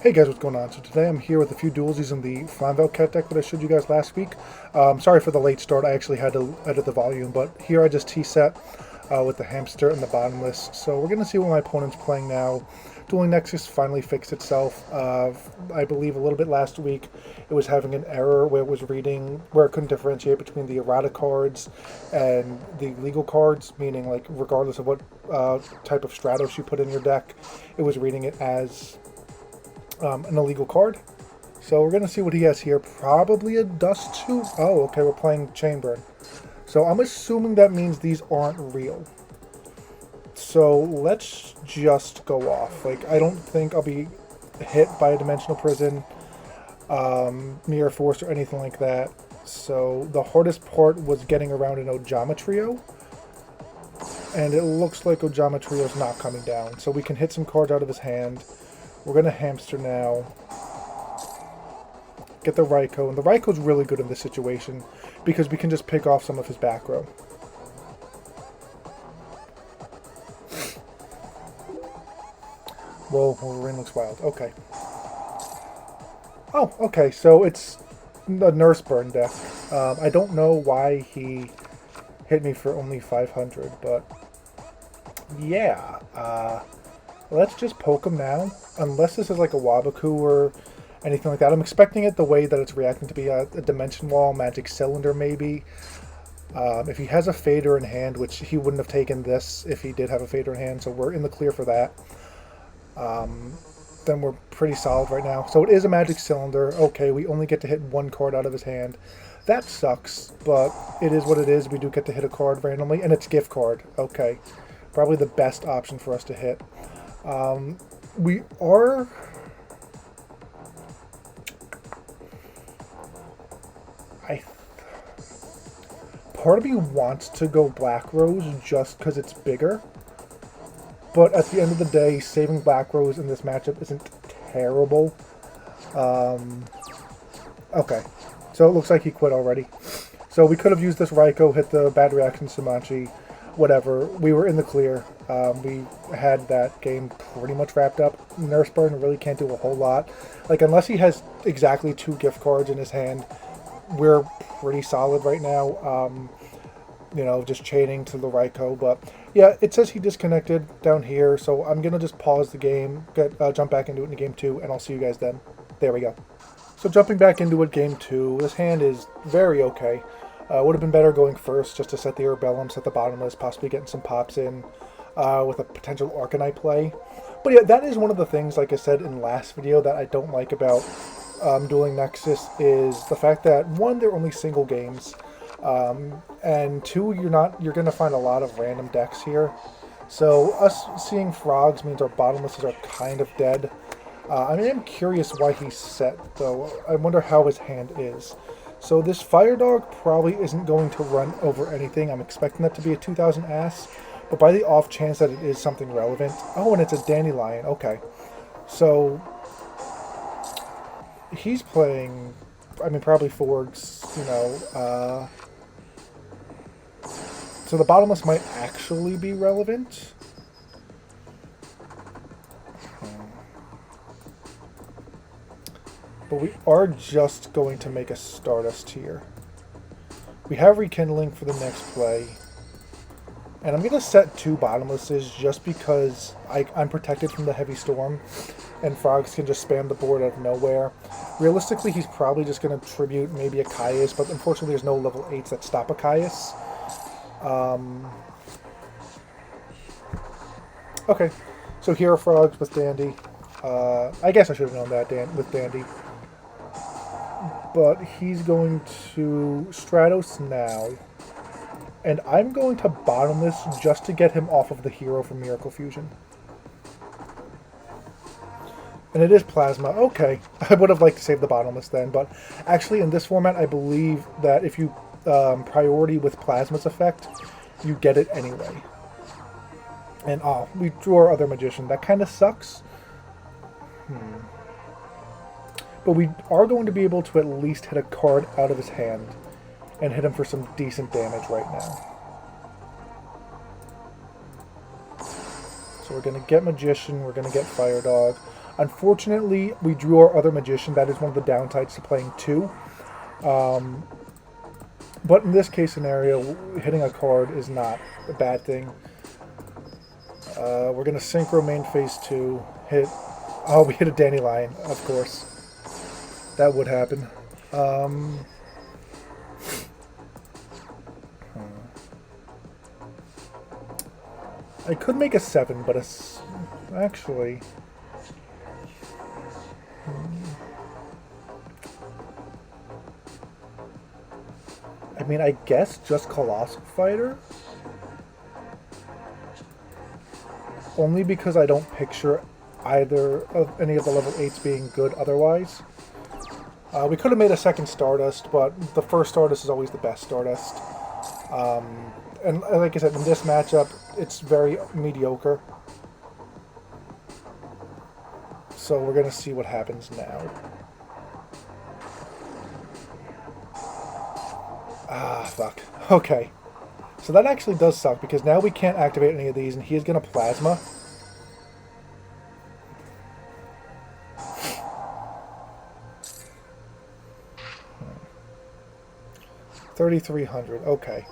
Hey guys, what's going on? So today I'm here with a few duels using the Flamvell cat deck that I showed you guys last week. Sorry for the late start, I actually had to edit the volume, but here I just T-set with the hamster and the bottomless. So we're going to see what my opponent's playing now. Dueling Nexus finally fixed itself. I believe a little bit last week it was having an error where it was reading, where it couldn't differentiate between the errata cards and the legal cards, meaning like regardless of what type of Stratos you put in your deck, it was reading it as an illegal card. So we're going to see what he has here. Probably a Dust 2. Oh, okay, we're playing Chainburn. So I'm assuming that means these aren't real. So let's just go off. Like, I don't think I'll be hit by a Dimensional Prison, Mirror Force, or anything like that. So the hardest part was getting around an Ojama Trio. And it looks like Ojama Trio's not coming down. So we can hit some cards out of his hand. We're going to hamster now. Get the Raikou. And the Raikou's really good in this situation because we can just pick off some of his back row. Whoa, Wolverine looks wild. Okay. Oh, okay. So it's a Nurse Burn deck. I don't know why he hit me for only 500, but yeah. Let's just poke him now. Unless this is like a Wabaku or anything like that. I'm expecting it the way that it's reacting to be a Dimension Wall, Magic Cylinder maybe. If he has a Fader in hand, which he wouldn't have taken this if he did have a Fader in hand, so we're in the clear for that. Then we're pretty solid right now. So it is a Magic Cylinder. Okay, we only get to hit one card out of his hand. That sucks, but it is what it is. We do get to hit a card randomly, and it's Gift Card. Okay, probably the best option for us to hit. We are... Part of me wants to go Black Rose just because it's bigger. But at the end of the day, saving Black Rose in this matchup isn't terrible. Okay. So it looks like he quit already. So we could have used this Raikou, hit the bad reaction Sumachi, whatever. We were in the clear. We had that game pretty much wrapped up. Nurse Burn really can't do a whole lot. Like, unless he has exactly 2 gift cards in his hand, we're pretty solid right now. You know, just chaining to the Raikou. But yeah, it says he disconnected down here, so I'm going to just pause the game, jump back into it in game 2, and I'll see you guys then. There we go. So jumping back into it, game 2, this hand is very okay. Would have been better going first just to set the Urbellum, set the bottomless, possibly getting some pops in with a potential Arcanite play. But yeah, that is one of the things, like I said in the last video, that I don't like about Dueling Nexus is the fact that, 1, they're only single games, and 2, you're going to find a lot of random decks here. So us seeing frogs means our bottomlesses are kind of dead. I mean, I'm curious why he's set, though. I wonder how his hand is. So this Fire Dog probably isn't going to run over anything. I'm expecting that to be a 2000 ass, but by the off chance that it is something relevant... Oh, and it's a Dandelion. Okay. So he's playing, I mean, probably Fords, you know. So the bottomless might actually be relevant. But we are just going to make a Stardust here. We have Rekindling for the next play. And I'm going to set 2 bottomlesses just because I'm protected from the Heavy Storm. And frogs can just spam the board out of nowhere. Realistically, he's probably just going to tribute maybe a Caius, but unfortunately there's no level 8s that stop a Caius. Okay, so here are frogs with Dandy. I guess I should have known that with Dandy. But he's going to Stratos now. And I'm going to Bottomless just to get him off of the hero from Miracle Fusion. And it is Plasma. Okay, I would have liked to save the Bottomless then, but actually in this format I believe that if you priority with Plasma's effect, you get it anyway. And oh, we drew our other Magician. That kind of sucks. But we are going to be able to at least hit a card out of his hand and hit him for some decent damage right now. So we're going to get Magician, we're going to get Fire Dog. Unfortunately, we drew our other magician. That is one of the downsides to playing two. But in this case scenario, hitting a card is not a bad thing. We're going to synchro main phase 2. Hit. Oh, we hit a dandelion, of course. That would happen. I could make a 7, but actually... I mean, I guess just Colossal Fighter? Only because I don't picture either of any of the level 8s being good otherwise. We could have made a second Stardust, but the first Stardust is always the best Stardust. And like I said, in this matchup, it's very mediocre. So we're going to see what happens now. Ah, fuck. Okay. So that actually does suck, because now we can't activate any of these, and he is going to Plasma. $3,300. Okay.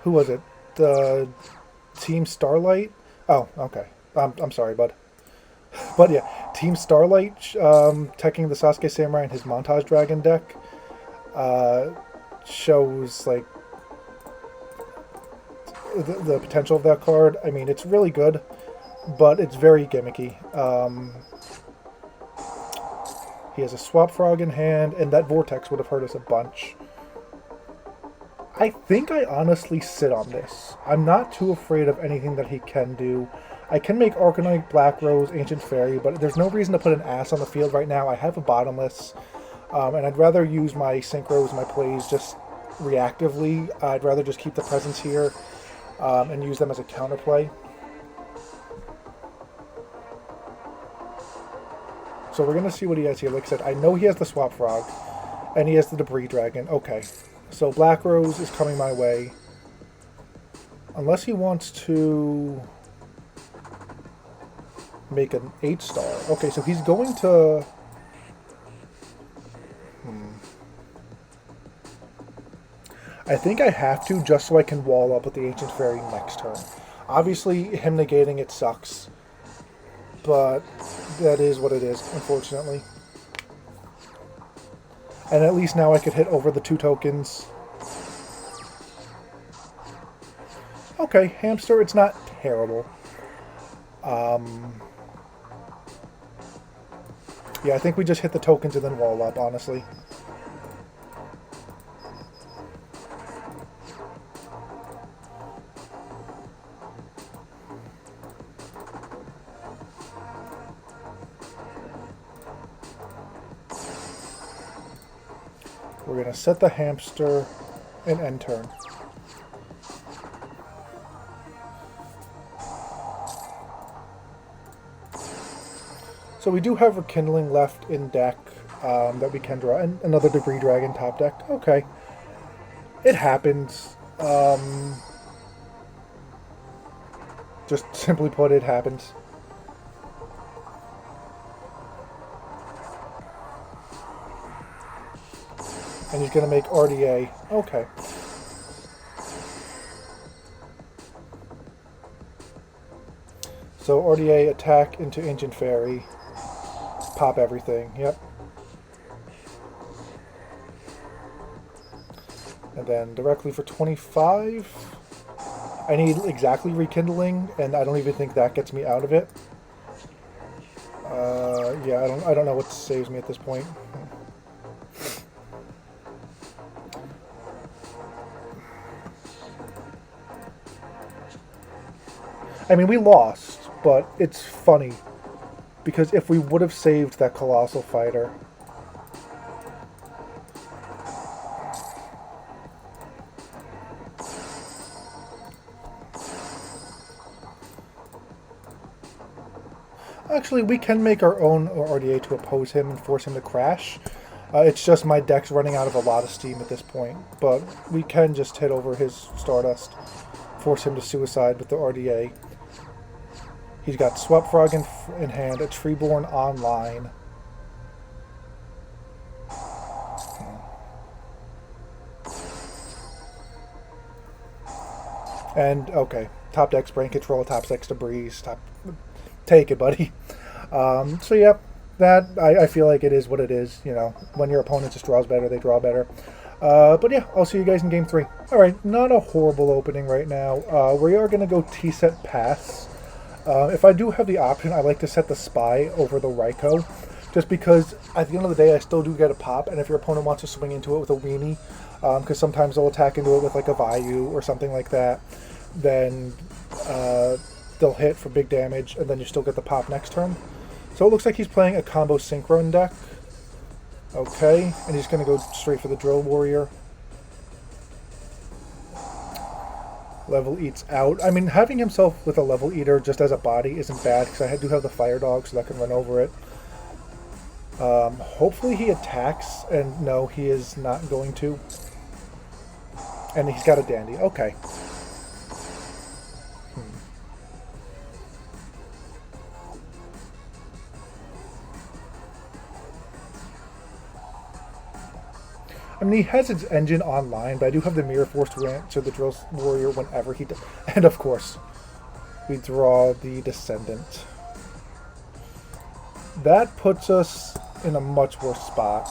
Who was it? Team Starlight? Oh, okay. I'm sorry, bud. But yeah, Team Starlight teching the Sasuke Samurai in his Montage Dragon deck shows like the potential of that card. I mean, it's really good, but it's very gimmicky. He has a Swap Frog in hand, and that Vortex would have hurt us a bunch. I think I honestly sit on this. I'm not too afraid of anything that he can do. I can make Arcanite, Black Rose, Ancient Fairy, but there's no reason to put an ass on the field right now. I have a Bottomless, and I'd rather use my Synchros, my plays, just reactively. I'd rather just keep the presence here and use them as a counterplay. So we're going to see what he has here. Like I said, I know he has the Swap Frog, and he has the Debris Dragon. Okay, so Black Rose is coming my way. Unless he wants to make an 8-star. Okay, so he's going to... I think I have to, just so I can wall up with the Ancient Fairy next turn. Obviously, him negating it sucks. But that is what it is, unfortunately. And at least now I could hit over the 2 tokens. Okay, Hamster, it's not terrible. Yeah, I think we just hit the tokens and then wall up, honestly. We're going to set the Hamster and end turn. So we do have Rekindling left in deck that we can draw. And another Debris Dragon top deck. Okay. It happens. Just simply put, it happens. And he's going to make RDA. Okay. So RDA, attack into Ancient Fairy. Pop everything. Yep. And then directly for 25. I need exactly Rekindling, and I don't even think that gets me out of it. Yeah, I don't know what saves me at this point. I mean, we lost, but it's funny. Because if we would have saved that Colossal Fighter... Actually, we can make our own RDA to oppose him and force him to crash. It's just my deck's running out of a lot of steam at this point. But we can just hit over his Stardust, force him to suicide with the RDA. He's got Swap Frog in hand, a Treeborn online. And, okay, top deck's Brain Control, top deck's to Breeze. Take it, buddy. So, yeah, that, I feel like it is what it is. You know, when your opponent just draws better, they draw better. But yeah, I'll see you guys in game 3. Alright, not a horrible opening right now. We are going to go T-set pass. If I do have the option, I like to set the Spy over the Raikou. Just because at the end of the day, I still do get a pop. And if your opponent wants to swing into it with a Weenie, because sometimes they'll attack into it with like a Vayu or something like that, then they'll hit for big damage, and then you still get the pop next turn. So it looks like he's playing a combo Synchron deck. Okay, and he's going to go straight for the Drill Warrior. Level Eats out. I mean, having himself with a Level Eater just as a body isn't bad, because I do have the Fire Dog, so that can run over it. Hopefully he attacks, and no, he is not going to. And he's got a Dandy. Okay. I mean, he has his engine online, but I do have the Mirror Force to answer the Drill Warrior whenever he does. And of course, we draw the Descendant. That puts us in a much worse spot.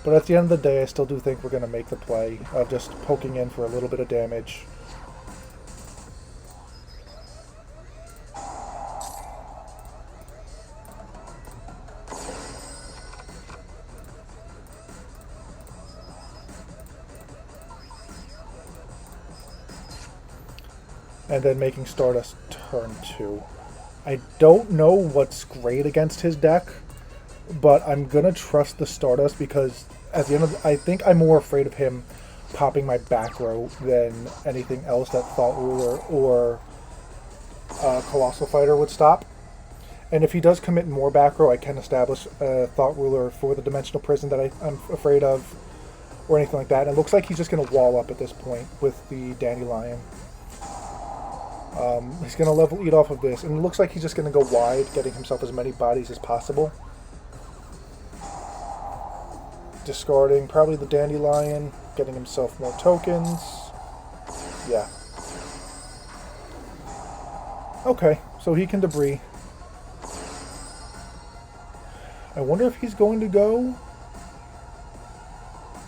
But at the end of the day, I still do think we're going to make the play of just poking in for a little bit of damage. And then making Stardust turn 2. I don't know what's great against his deck, but I'm going to trust the Stardust because at the end of I think I'm more afraid of him popping my back row than anything else that Thought Ruler or Colossal Fighter would stop. And if he does commit more back row, I can establish a Thought Ruler for the Dimensional Prison that I'm afraid of, or anything like that. And it looks like he's just going to wall up at this point with the Dandelion. He's going to level eat off of this, and it looks like he's just going to go wide, getting himself as many bodies as possible. Discarding probably the Dandelion, getting himself more tokens. Yeah. Okay, so he can debris. I wonder if he's going to go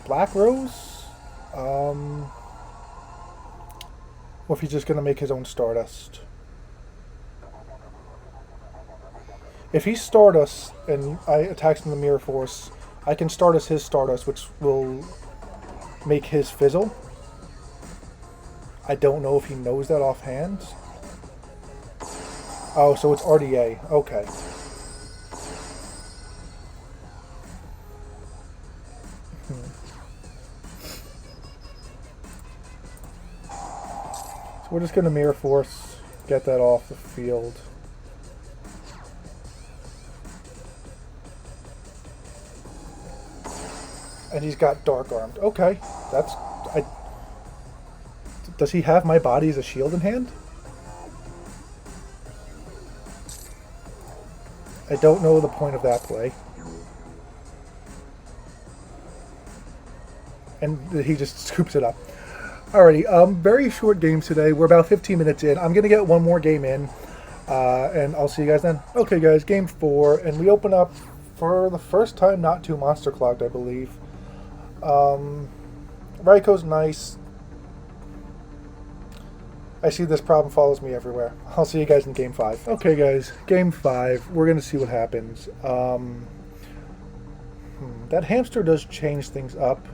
Black Rose? Or if he's just going to make his own Stardust. If he Stardust and I attacks him the Mirror Force, I can Stardust his Stardust, which will make his fizzle. I don't know if he knows that offhand. Oh, so it's RDA. Okay. So we're just going to Mirror Force, get that off the field. And he's got Dark Armed. Okay, that's... does he have my body as a shield in hand? I don't know the point of that play. And he just scoops it up. Alrighty, very short games today. We're about 15 minutes in. I'm going to get one more game in, and I'll see you guys then. Okay, guys, game 4, and we open up for the first time not too monster clogged, I believe. Raikou's nice. I see this problem follows me everywhere. I'll see you guys in game 5. Okay, guys, game 5. We're going to see what happens. That hamster does change things up,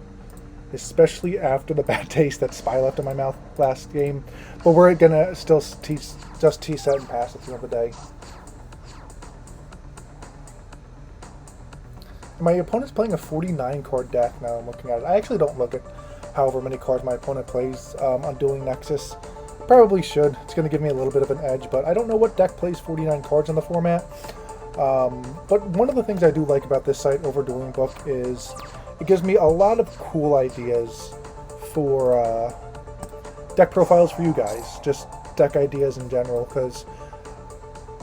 especially after the bad taste that Spy left in my mouth last game. But we're going to still just T-set and pass at the end of the day. My opponent's playing a 49-card deck now I'm looking at it. I actually don't look at however many cards my opponent plays on Dueling Nexus. Probably should. It's going to give me a little bit of an edge, but I don't know what deck plays 49 cards in the format. But one of the things I do like about this site over Dueling Book is it gives me a lot of cool ideas for deck profiles for you guys, just deck ideas in general, because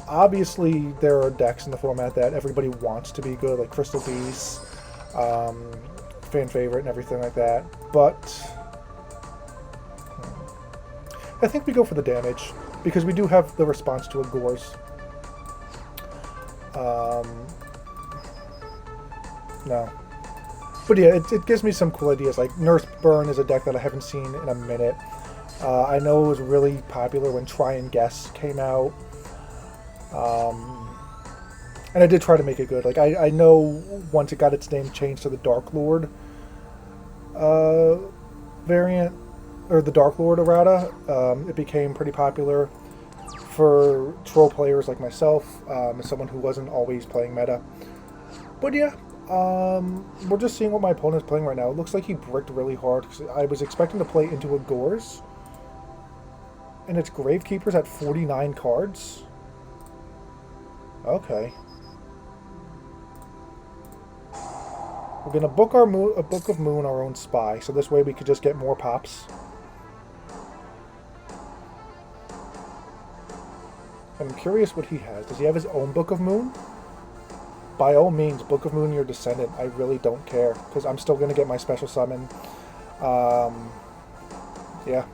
obviously there are decks in the format that everybody wants to be good, like Crystal Beast, fan favorite and everything like that, but I think we go for the damage, because we do have the response to a Gores. No. But yeah, it gives me some cool ideas. Like Nurse Burn is a deck that I haven't seen in a minute. I know it was really popular when Try and Guess came out. And I did try to make it good. Like I know once it got its name changed to the Dark Lord variant, or the Dark Lord errata, it became pretty popular for troll players like myself, as someone who wasn't always playing meta. But yeah, we're just seeing what my opponent's playing right now. It looks like he bricked really hard, because I was expecting to play into a Gores, and it's Gravekeeper's at 49 cards. Okay. We're gonna book our a Book of Moon, our own spy, so this way we could just get more pops. I'm curious what he has. Does he have his own Book of Moon? By all means, Book of Moon your Descendant. I really don't care, because I'm still gonna get my special summon. Yeah.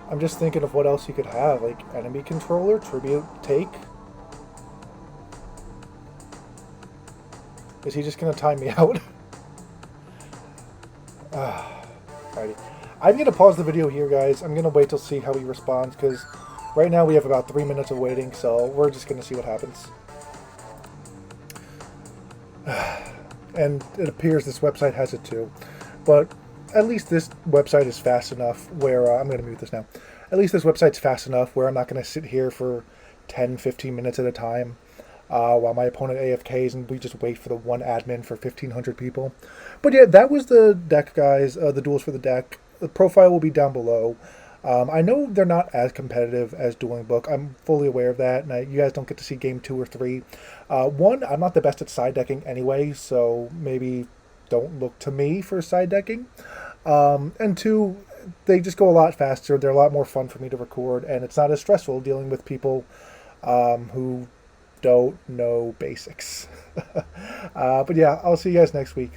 I'm just thinking of what else he could have, like Enemy Controller, Tribute, Take. Is he just gonna time me out? Alrighty. I'm gonna pause the video here, guys. I'm gonna wait till see how he responds, because right now we have about 3 minutes of waiting, so we're just gonna see what happens. And it appears this website has it too, but at least this website is fast enough where I'm going to mute this now. At least this website's fast enough where I'm not going to sit here for 10-15 minutes at a time while my opponent AFKs and we just wait for the one admin for 1,500 people. But yeah, that was the deck, guys. The duels for the deck. The profile will be down below. I know they're not as competitive as Dueling Book. I'm fully aware of that, and you guys don't get to see game 2 or 3. One, I'm not the best at side decking anyway, so maybe don't look to me for side decking. And 2, they just go a lot faster. They're a lot more fun for me to record, and it's not as stressful dealing with people who don't know basics. But yeah, I'll see you guys next week.